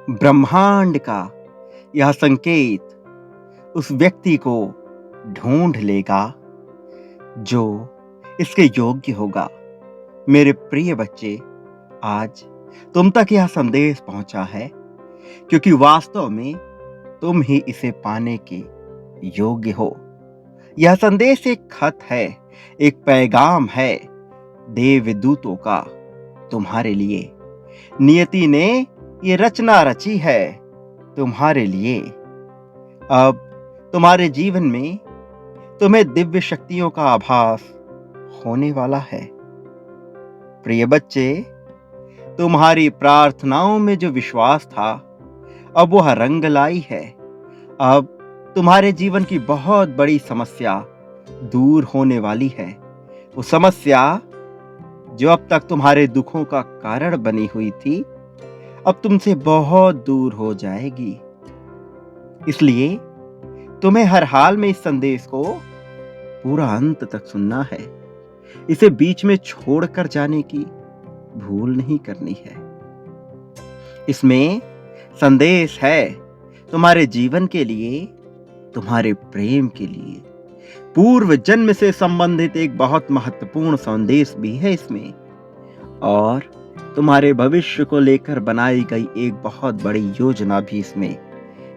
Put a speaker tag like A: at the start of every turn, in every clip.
A: ब्रह्मांड का यह संकेत उस व्यक्ति को ढूंढ लेगा जो इसके योग्य होगा। मेरे प्रिय बच्चे, आज तुम तक यह संदेश पहुंचा है क्योंकि वास्तव में तुम ही इसे पाने के योग्य हो। यह संदेश एक खत है, एक पैगाम है देवदूतों का तुम्हारे लिए। नियति ने ये रचना रची है तुम्हारे लिए। अब तुम्हारे जीवन में तुम्हें दिव्य शक्तियों का आभास होने वाला है। प्रिय बच्चे, तुम्हारी प्रार्थनाओं में जो विश्वास था अब वह रंग लाई है। अब तुम्हारे जीवन की बहुत बड़ी समस्या दूर होने वाली है। वो समस्या जो अब तक तुम्हारे दुखों का कारण बनी हुई थी, अब तुमसे बहुत दूर हो जाएगी। इसलिए तुम्हें हर हाल में इस संदेश को पूरा अंत तक सुनना है। इसे बीच में छोड़कर जाने की भूल नहीं करनी है। इसमें संदेश है तुम्हारे जीवन के लिए, तुम्हारे प्रेम के लिए। पूर्व जन्म से संबंधित एक बहुत महत्वपूर्ण संदेश भी है इसमें, और तुम्हारे भविष्य को लेकर बनाई गई एक बहुत बड़ी योजना भी इसमें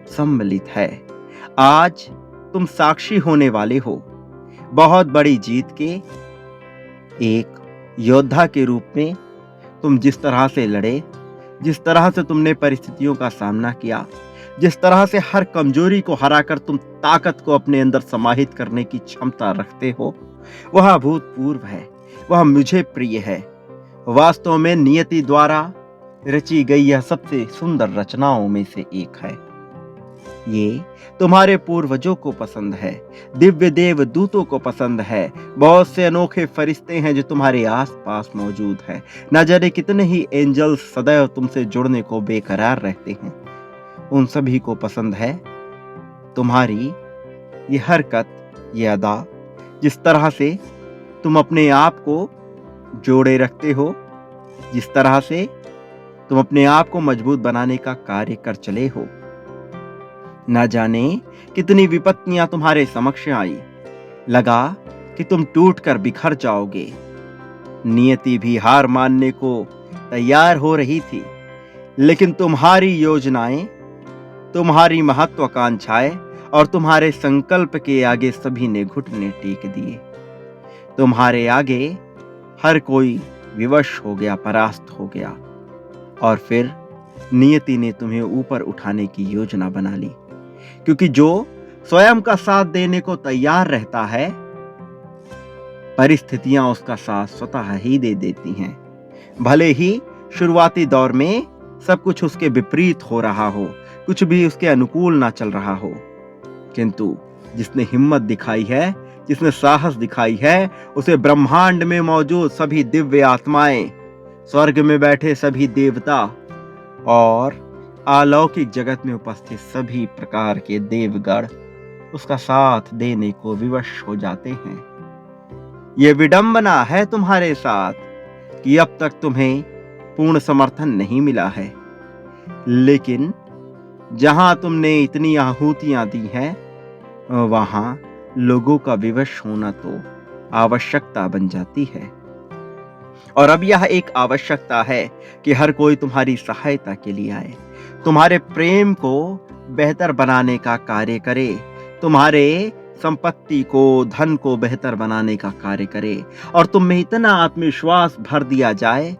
A: सम्मिलित है। आज तुम साक्षी होने वाले हो बहुत बड़ी जीत के। एक योद्धा के रूप में तुम जिस तरह से लड़े, जिस तरह से तुमने परिस्थितियों का सामना किया, जिस तरह से हर कमजोरी को हराकर तुम ताकत को अपने अंदर समाहित करने की क्षमता रखते हो, वह अभूतपूर्व है, वह मुझे प्रिय है। वास्तव में नियति द्वारा रची गई यह सबसे सुंदर रचनाओं में से एक है। ये तुम्हारे पूर्वजों को पसंद है, दिव्य देव दूतों को पसंद है। बहुत से अनोखे फरिश्ते हैं जो तुम्हारे आसपास मौजूद हैं। न जाने कितने ही एंजल्स सदैव तुमसे जुड़ने को बेकरार रहते हैं। उन सभी को पसंद है तुम्हारी ये हरकत, ये अदा, जिस तरह से तुम अपने आप को जोड़े रखते हो, जिस तरह से तुम अपने आप को मजबूत बनाने का कार्य कर चले हो। न जाने कितनी विपत्तियां तुम्हारे समक्ष आई, लगा कि तुम टूटकर बिखर जाओगे। नियति भी हार मानने को तैयार हो रही थी, लेकिन तुम्हारी योजनाएं, तुम्हारी महत्वाकांक्षाएं और तुम्हारे संकल्प के आगे सभी ने घुटने टेक दिए। तुम्हारे आगे हर कोई विवश हो गया, परास्त हो गया, और फिर नियति ने तुम्हें ऊपर उठाने की योजना बना ली। क्योंकि जो स्वयं का साथ देने को तैयार रहता है, परिस्थितियां उसका साथ स्वतः ही दे देती हैं। भले ही शुरुआती दौर में सब कुछ उसके विपरीत हो रहा हो, कुछ भी उसके अनुकूल ना चल रहा हो, किंतु जिसने हिम्मत दिखाई है, जिसने साहस दिखाई है, उसे ब्रह्मांड में मौजूद सभी दिव्य आत्माएं, स्वर्ग में बैठे सभी देवता और अलौकिक जगत में उपस्थित सभी प्रकार के देवगण उसका साथ देने को विवश हो जाते हैं। यह विडंबना है तुम्हारे साथ कि अब तक तुम्हें पूर्ण समर्थन नहीं मिला है, लेकिन जहां तुमने इतनी आहुतियां दी हैं, वहां लोगों का विवश होना तो आवश्यकता बन जाती है। और अब यह एक आवश्यकता है कि हर कोई तुम्हारी सहायता के लिए आए, तुम्हारे प्रेम को बेहतर बनाने का कार्य करे, तुम्हारे संपत्ति को, धन को बेहतर बनाने का कार्य करे, और तुम में इतना आत्मविश्वास भर दिया जाए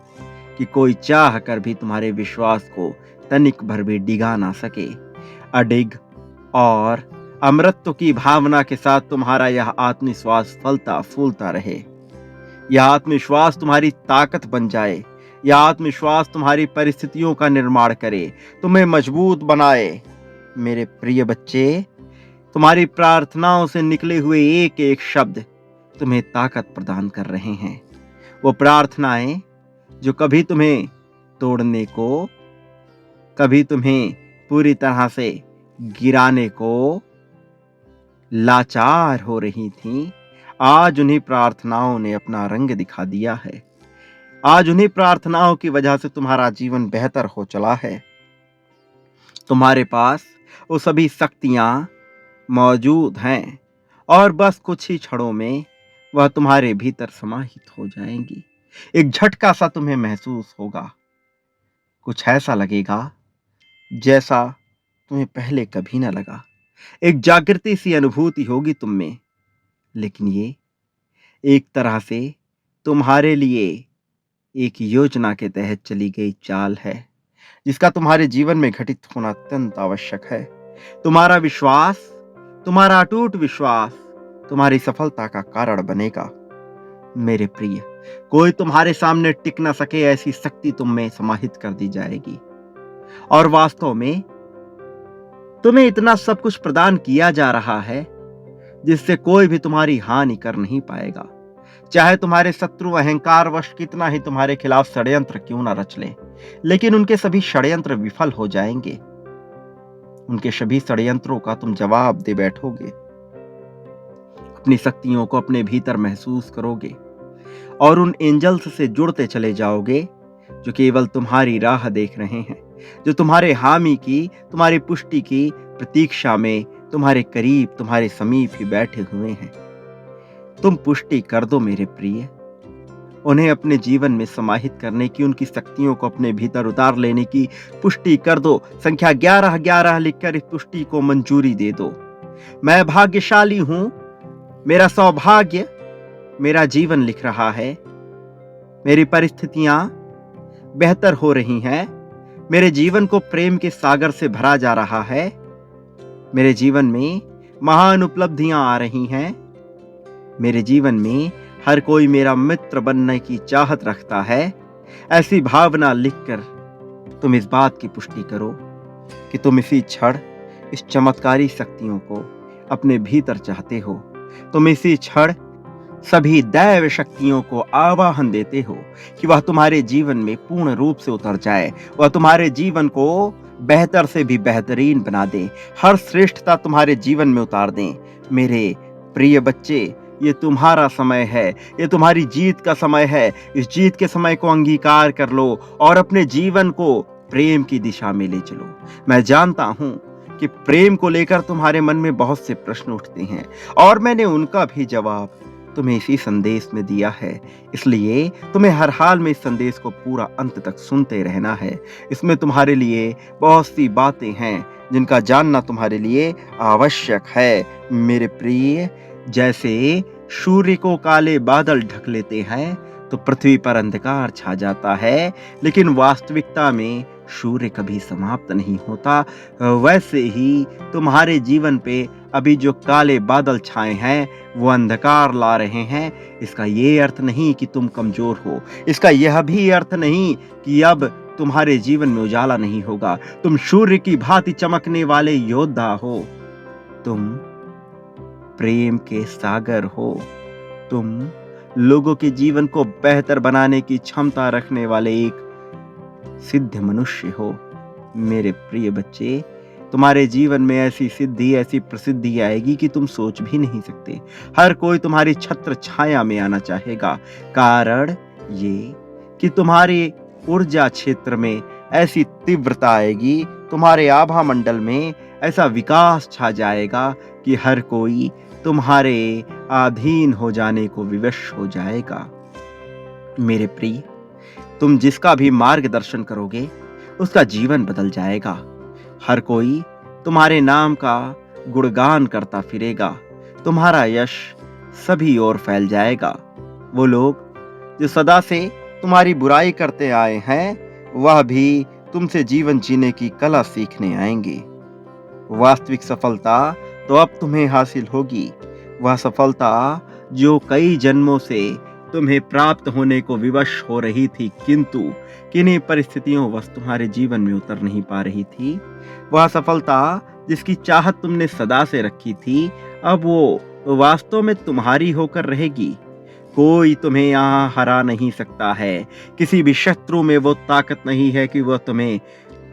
A: कि कोई चाह कर भी तुम्हारे विश्वास को तनिक भर भी डिगा ना सके। अडिग और अमृतत्व की भावना के साथ तुम्हारा यह आत्मविश्वास फलता फूलता रहे। यह आत्मविश्वास तुम्हारी ताकत बन जाए। यह आत्मविश्वास तुम्हारी परिस्थितियों का निर्माण करे, तुम्हें मजबूत बनाए। मेरे प्रिय बच्चे, तुम्हारी प्रार्थनाओं से निकले हुए एक एक शब्द तुम्हें ताकत प्रदान कर रहे हैं। वो प्रार्थनाएं जो कभी तुम्हें तोड़ने को, कभी तुम्हें पूरी तरह से गिराने को लाचार हो रही थीं, आज उन्हीं प्रार्थनाओं ने अपना रंग दिखा दिया है। आज उन्हीं प्रार्थनाओं की वजह से तुम्हारा जीवन बेहतर हो चला है। तुम्हारे पास वो सभी शक्तियां मौजूद हैं और बस कुछ ही क्षणों में वह तुम्हारे भीतर समाहित हो जाएंगी। एक झटका सा तुम्हें महसूस होगा, कुछ ऐसा लगेगा जैसा तुम्हें पहले कभी ना लगा। एक जागृति सी अनुभूति होगी तुम में। लेकिन ये एक तरह से तुम्हारे लिए एक योजना के तहत चली गई चाल है, जिसका तुम्हारे जीवन में घटित होना अत्यंत आवश्यक है। तुम्हारा विश्वास, तुम्हारा अटूट विश्वास तुम्हारी सफलता का कारण बनेगा। मेरे प्रिय, कोई तुम्हारे सामने टिक ना सके ऐसी शक्ति तुम में समाहित कर दी जाएगी। और वास्तव में तुम्हें इतना सब कुछ प्रदान किया जा रहा है जिससे कोई भी तुम्हारी हानि कर नहीं पाएगा। चाहे तुम्हारे शत्रु अहंकारवश कितना ही तुम्हारे खिलाफ षड्यंत्र क्यों ना रच लें, लेकिन उनके सभी षड्यंत्र विफल हो जाएंगे। उनके सभी षड्यंत्रों का तुम जवाब दे बैठोगे। अपनी शक्तियों को अपने भीतर महसूस करोगे और उन एंजल्स से जुड़ते चले जाओगे जो केवल तुम्हारी राह देख रहे हैं, जो तुम्हारे हामी की, तुम्हारी पुष्टि की प्रतीक्षा में तुम्हारे करीब, तुम्हारे समीप ही बैठे हुए हैं। तुम पुष्टि कर दो मेरे प्रिय, उन्हें अपने जीवन में समाहित करने की, उनकी शक्तियों को अपने भीतर उतार लेने की पुष्टि कर दो। संख्या 11-11 लिखकर इस पुष्टि को मंजूरी दे दो। मैं भाग्यशाली हूं, मेरा सौभाग्य मेरा जीवन लिख रहा है। मेरी परिस्थितियां बेहतर हो रही हैं। मेरे जीवन को प्रेम के सागर से भरा जा रहा है। मेरे जीवन में महान उपलब्धियां आ रही हैं। मेरे जीवन में हर कोई मेरा मित्र बनने की चाहत रखता है। ऐसी भावना लिखकर तुम इस बात की पुष्टि करो कि तुम इसी क्षण इस चमत्कारी शक्तियों को अपने भीतर चाहते हो। तुम इसी क्षण सभी दैव शक्तियों को आवाहन देते हो कि वह तुम्हारे जीवन में पूर्ण रूप से उतर जाए, वह तुम्हारे जीवन को बेहतर से भी बेहतरीन बना दे, हर श्रेष्ठता तुम्हारे जीवन में उतार दें। मेरे प्रिय बच्चे, ये तुम्हारा समय है, ये तुम्हारी जीत का समय है। इस जीत के समय को अंगीकार कर लो और अपने जीवन को प्रेम की दिशा में ले चलो। मैं जानता हूं कि प्रेम को लेकर तुम्हारे मन में बहुत से प्रश्न उठते हैं और मैंने उनका भी जवाब तुम्हें इसी संदेश में दिया है। इसलिए तुम्हें हर हाल में इस संदेश को पूरा अंत तक सुनते रहना है। इसमें तुम्हारे लिए बहुत सी बातें हैं जिनका जानना तुम्हारे लिए आवश्यक है। मेरे प्रिय, जैसे सूर्य को काले बादल ढक लेते हैं तो पृथ्वी पर अंधकार छा जाता है, लेकिन वास्तविकता में सूर्य कभी समाप्त नहीं होता, वैसे ही तुम्हारे जीवन पे अभी जो काले बादल छाए हैं वो अंधकार ला रहे हैं। इसका ये अर्थ नहीं कि तुम कमजोर हो, इसका यह भी अर्थ नहीं कि अब तुम्हारे जीवन में उजाला नहीं होगा। तुम सूर्य की भांति चमकने वाले योद्धा हो। तुम प्रेम के सागर हो। तुम लोगों के जीवन को बेहतर बनाने की क्षमता रखने वाले एक सिद्ध मनुष्य हो। मेरे प्रिय बच्चे, तुम्हारे जीवन में ऐसी सिद्धि, ऐसी प्रसिद्धि आएगी कि तुम सोच भी नहीं सकते। हर कोई तुम्हारी छत्र छाया में आना चाहेगा। कारण ये कि तुम्हारे ऊर्जा क्षेत्र में ऐसी तीव्रता आएगी, तुम्हारे आभा मंडल में ऐसा विकास छा जाएगा कि हर कोई तुम्हारे अधीन हो जाने को विवश हो जाएगा। मेरे प्रिय, तुम जिसका भी मार्गदर्शन करोगे उसका जीवन बदल जाएगा। हर कोई तुम्हारे नाम का गुणगान करता फिरेगा। तुम्हारा यश सभी ओर फैल जाएगा। वो लोग जो सदा से तुम्हारी बुराई करते आए हैं वह भी तुमसे जीवन जीने की कला सीखने आएंगे। वास्तविक सफलता तो अब तुम्हें हासिल होगी, वह सफलता जो कई जन्मों से तुम्हें प्राप्त होने को विवश हो रही थी, किंतु किन्हीं परिस्थितियों वश तुम्हारे जीवन में उतर नहीं पा रही थी। वह सफलता जिसकी चाहत तुमने सदा से रखी थी, अब वो वास्तव में तुम्हारी होकर रहेगी। कोई तुम्हें यहाँ हरा नहीं सकता है। किसी भी शत्रु में वो ताकत नहीं है कि वह तुम्हें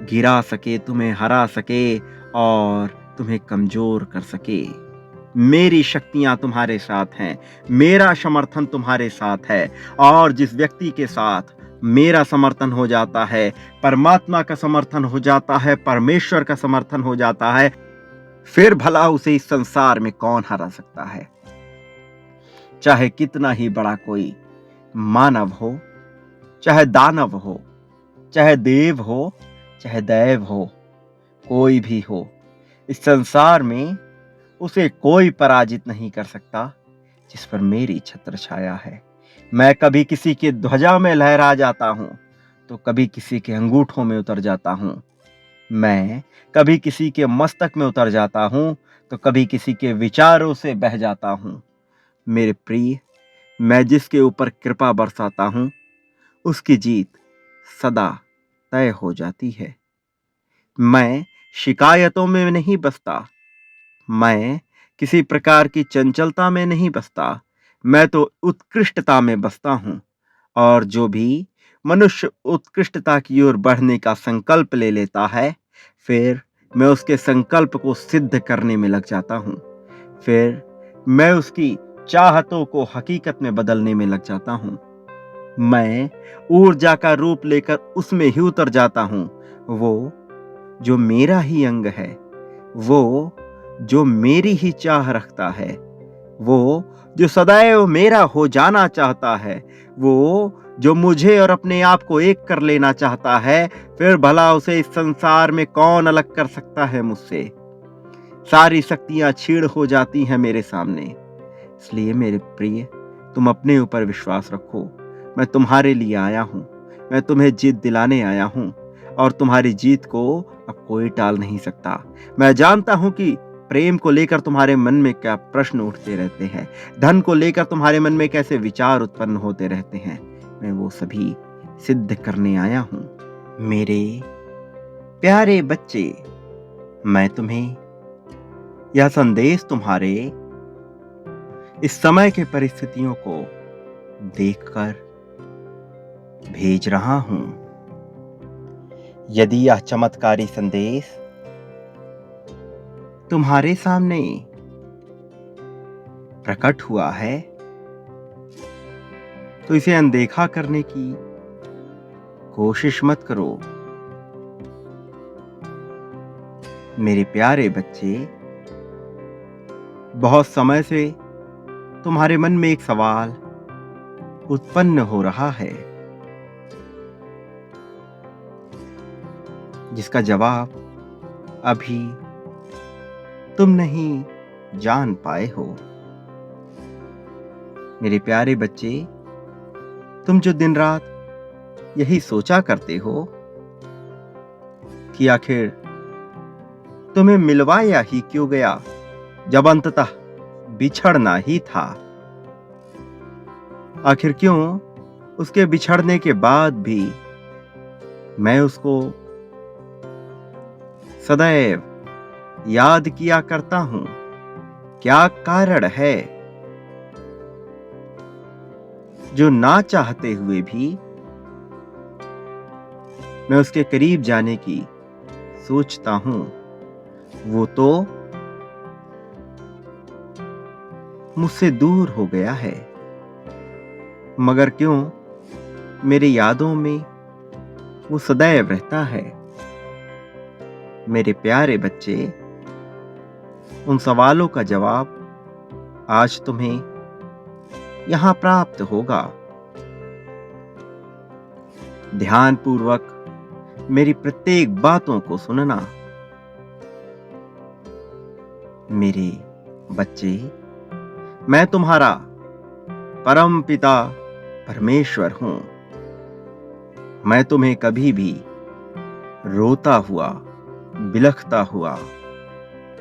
A: गिरा सके, तुम्हें हरा सके और तुम्हें कमजोर कर सके। मेरी शक्तियां तुम्हारे साथ हैं, मेरा समर्थन तुम्हारे साथ है और जिस व्यक्ति के साथ मेरा समर्थन हो जाता है, परमात्मा का समर्थन हो जाता है, परमेश्वर का समर्थन हो जाता है, फिर भला उसे इस संसार में कौन हरा सकता है? चाहे कितना ही बड़ा कोई मानव हो, चाहे दानव हो, चाहे देव हो, चाहे दैव हो, कोई भी हो, इस संसार में उसे कोई पराजित नहीं कर सकता जिस पर मेरी छत्र छाया है। मैं कभी किसी की ध्वजा में लहरा जाता हूं, तो कभी किसी के अंगूठों में उतर जाता हूं। मैं कभी किसी के मस्तक में उतर जाता हूं, तो कभी किसी के विचारों से बह जाता हूं। मेरे प्रिय, मैं जिसके ऊपर कृपा बरसाता हूं, उसकी जीत सदा तय हो जाती है। मैं शिकायतों में नहीं बसता, मैं किसी प्रकार की चंचलता में नहीं बसता, मैं तो उत्कृष्टता में बसता हूं। और जो भी मनुष्य उत्कृष्टता की ओर बढ़ने का संकल्प ले लेता है, फिर मैं उसके संकल्प को सिद्ध करने में लग जाता हूं। फिर मैं उसकी चाहतों को हकीकत में बदलने में लग जाता हूं। मैं ऊर्जा का रूप लेकर उसमें ही उतर जाता हूं। वो जो मेरा ही अंग है, वो जो मेरी ही चाह रखता है, वो जो सदैव मेरा हो जाना चाहता है, वो जो मुझे और अपने आप को एक कर लेना चाहता है, फिर भला उसे इस संसार में कौन अलग कर सकता है मुझसे? सारी शक्तियां छीड़ हो जाती हैं मेरे सामने। इसलिए मेरे प्रिय, तुम अपने ऊपर विश्वास रखो। मैं तुम्हारे लिए आया हूं, मैं तुम्हें जीत दिलाने आया हूं, और तुम्हारी जीत को अब कोई टाल नहीं सकता। मैं जानता हूं कि प्रेम को लेकर तुम्हारे मन में क्या प्रश्न उठते रहते हैं, धन को लेकर तुम्हारे मन में कैसे विचार उत्पन्न होते रहते हैं। मैं वो सभी सिद्ध करने आया हूं। मेरे प्यारे बच्चे, मैं तुम्हें यह संदेश तुम्हारे इस समय के परिस्थितियों को देखकर भेज रहा हूं। यदि यह चमत्कारी संदेश तुम्हारे सामने प्रकट हुआ है, तो इसे अनदेखा करने की कोशिश मत करो। मेरे प्यारे बच्चे, बहुत समय से तुम्हारे मन में एक सवाल उत्पन्न हो रहा है, जिसका जवाब अभी तुम नहीं जान पाए हो। मेरे प्यारे बच्चे, तुम जो दिन रात यही सोचा करते हो कि आखिर तुम्हें मिलवाया ही क्यों गया, जब अंततः बिछड़ना ही था। आखिर क्यों उसके बिछड़ने के बाद भी मैं उसको सदैव याद किया करता हूं? क्या कारण है जो ना चाहते हुए भी मैं उसके करीब जाने की सोचता हूं? वो तो मुझसे दूर हो गया है, मगर क्यों मेरी यादों में वो सदैव रहता है। मेरे प्यारे बच्चे, उन सवालों का जवाब आज तुम्हें यहां प्राप्त होगा। ध्यानपूर्वक मेरी प्रत्येक बातों को सुनना। मेरे बच्चे, मैं तुम्हारा परम पिता परमेश्वर हूं। मैं तुम्हें कभी भी रोता हुआ, बिलखता हुआ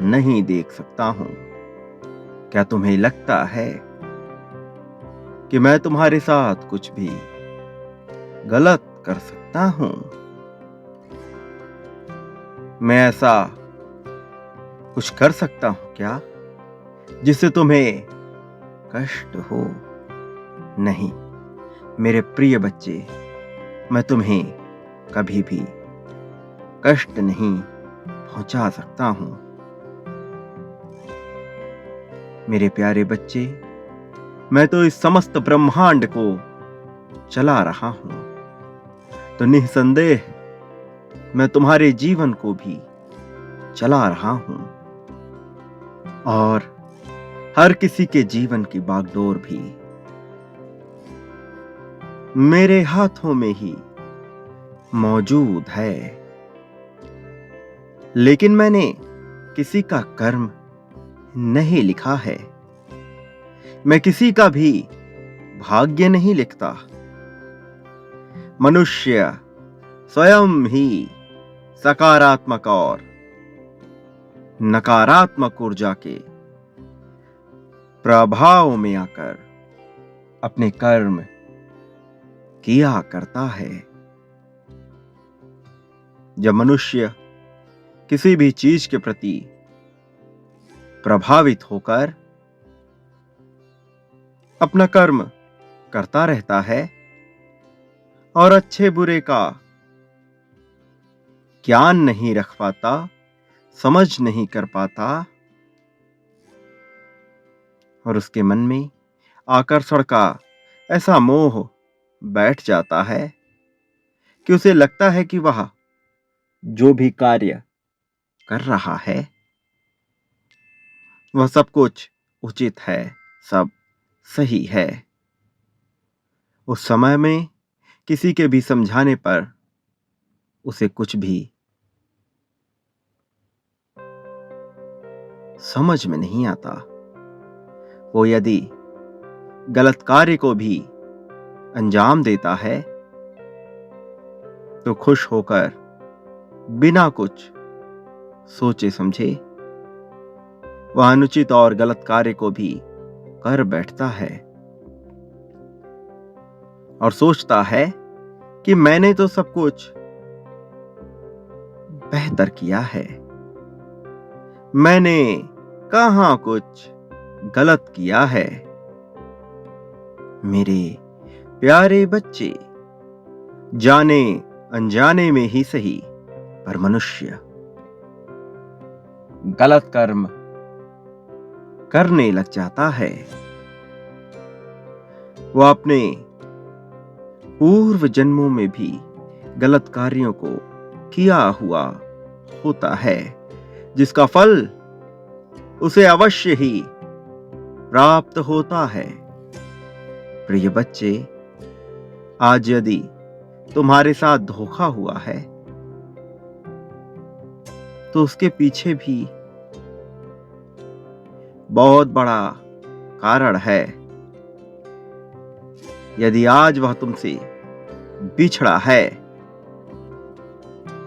A: नहीं देख सकता हूं। क्या तुम्हें लगता है कि मैं तुम्हारे साथ कुछ भी गलत कर सकता हूं? मैं ऐसा कुछ कर सकता हूं क्या जिससे तुम्हें कष्ट हो? नहीं मेरे प्रिय बच्चे, मैं तुम्हें कभी भी कष्ट नहीं पहुंचा सकता हूं। मेरे प्यारे बच्चे, मैं तो इस समस्त ब्रह्मांड को चला रहा हूं। तो निस्संदेह मैं तुम्हारे जीवन को भी चला रहा हूं और हर किसी के जीवन की बागडोर भी मेरे हाथों में ही मौजूद है। लेकिन मैंने किसी का कर्म नहीं लिखा है, मैं किसी का भी भाग्य नहीं लिखता। मनुष्य स्वयं ही सकारात्मक और नकारात्मक ऊर्जा के प्रभाव में आकर अपने कर्म किया करता है। जब मनुष्य किसी भी चीज के प्रति प्रभावित होकर अपना कर्म करता रहता है और अच्छे बुरे का ज्ञान नहीं रख पाता, समझ नहीं कर पाता और उसके मन में आकर्षण का ऐसा मोह बैठ जाता है कि उसे लगता है कि वह जो भी कार्य कर रहा है वह सब कुछ उचित है, सब सही है। उस समय में किसी के भी समझाने पर उसे कुछ भी समझ में नहीं आता। वो यदि गलत कार्य को भी अंजाम देता है तो खुश होकर बिना कुछ सोचे समझे वह अनुचित और गलत कार्य को भी कर बैठता है और सोचता है कि मैंने तो सब कुछ बेहतर किया है, मैंने कहां कुछ गलत किया है। मेरे प्यारे बच्चे, जाने अनजाने में ही सही पर मनुष्य गलत कर्म करने लग जाता है। वह अपने पूर्व जन्मों में भी गलत कार्यों को किया हुआ होता है, जिसका फल उसे अवश्य ही प्राप्त होता है। प्रिय बच्चे, आज यदि तुम्हारे साथ धोखा हुआ है तो उसके पीछे भी बहुत बड़ा कारण है। यदि आज वह तुमसे बिछड़ा है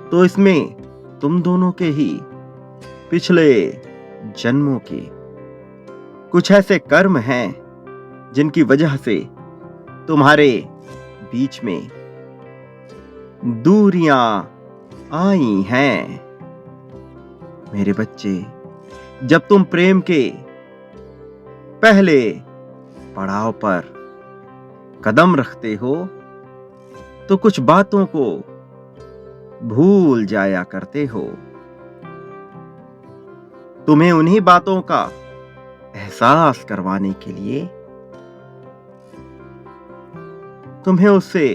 A: तो इसमें तुम दोनों के ही पिछले जन्मों के कुछ ऐसे कर्म हैं जिनकी वजह से तुम्हारे बीच में दूरियां आई हैं। मेरे बच्चे, जब तुम प्रेम के पहले पड़ाव पर कदम रखते हो तो कुछ बातों को भूल जाया करते हो। तुम्हें उन्हीं बातों का एहसास करवाने के लिए तुम्हें उससे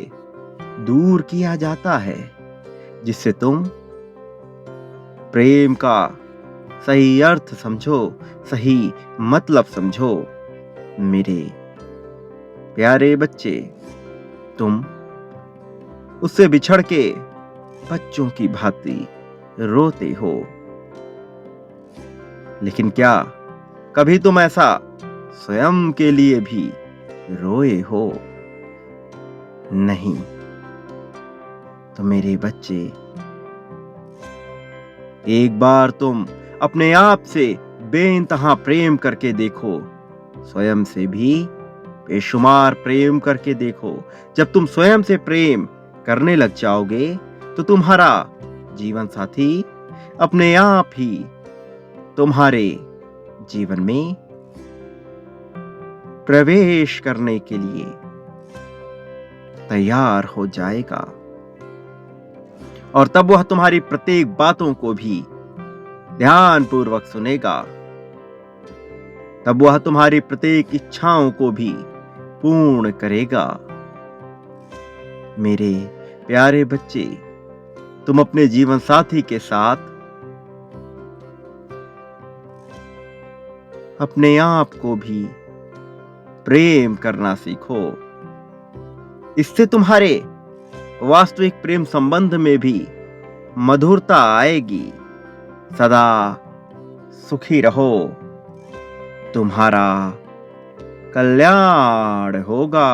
A: दूर किया जाता है, जिससे तुम प्रेम का सही अर्थ समझो, सही मतलब समझो। मेरे प्यारे बच्चे, तुम उससे बिछड़ के बच्चों की भांति रोते हो, लेकिन क्या कभी तुम ऐसा स्वयं के लिए भी रोए हो? नहीं। तो मेरे बच्चे, एक बार तुम अपने आप से बेइंतहा प्रेम करके देखो, स्वयं से भी बेशुमार प्रेम करके देखो। जब तुम स्वयं से प्रेम करने लग जाओगे तो तुम्हारा जीवन साथी अपने आप ही तुम्हारे जीवन में प्रवेश करने के लिए तैयार हो जाएगा और तब वह तुम्हारी प्रत्येक बातों को भी ध्यानपूर्वक सुनेगा। तब वह तुम्हारी प्रत्येक इच्छाओं को भी पूर्ण करेगा। मेरे प्यारे बच्चे, तुम अपने जीवन साथी के साथ अपने आप को भी प्रेम करना सीखो। इससे तुम्हारे वास्तविक प्रेम संबंध में भी मधुरता आएगी। सदा सुखी रहो, तुम्हारा कल्याण होगा।